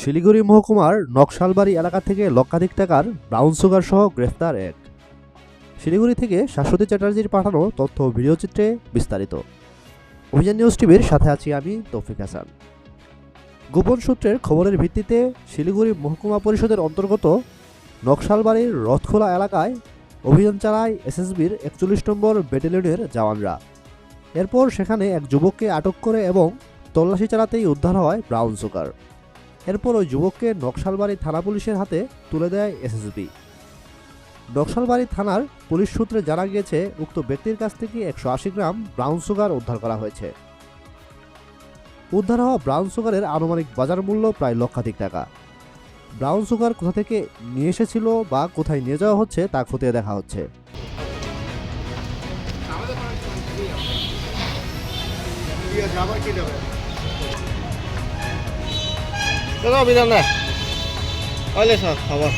শিলিগুড়ি মহকুমার নকশালবাড়ি এলাকা থেকে লক্ষাধিক টাকার ব্রাউন সুগার সহ গ্রেফতার এক। শিলিগুড়ি থেকে শাশ্বতী চ্যাটার্জির পাঠানো তথ্য ও ভিডিওচিত্রে বিস্তারিত। অভিযান নিউজ টিভির সাথে আছি আমি তৌফিক হাসান। গোপন সূত্রের খবরের ভিত্তিতে শিলিগুড়ি মহকুমা পরিষদের অন্তর্গত নকশালবাড়ির রথখোলা এলাকায় অভিযান চালায় এসএসবির ৪১ নম্বর ব্যাটালিয়নের জওয়ানরা। এরপর সেখানে এক যুবককে আটক করে এবং তল্লাশি চালাতেই উদ্ধার হয় ব্রাউন সুগার। এরপর ওই যুবককে নকশালবাড়ি থানা পুলিশের হাতে তুলে দেয় এসএসবি। নকশালবাড়ি থানার পুলিশ সূত্রে জানা গিয়েছে, উক্ত ব্যক্তির কাছ থেকে ১৮০ গ্রাম ব্রাউন সুগার উদ্ধার করা হয়েছে। উদ্ধার হওয়া ব্রাউন সুগারের আনুমানিক বাজার মূল্য প্রায় লক্ষাধিক টাকা। ব্রাউন সুগার কোথা থেকে নিয়ে এসেছিল বা কোথায় নিয়ে যাওয়া হচ্ছে তা খতিয়ে দেখা হচ্ছে। অভিযান না খবর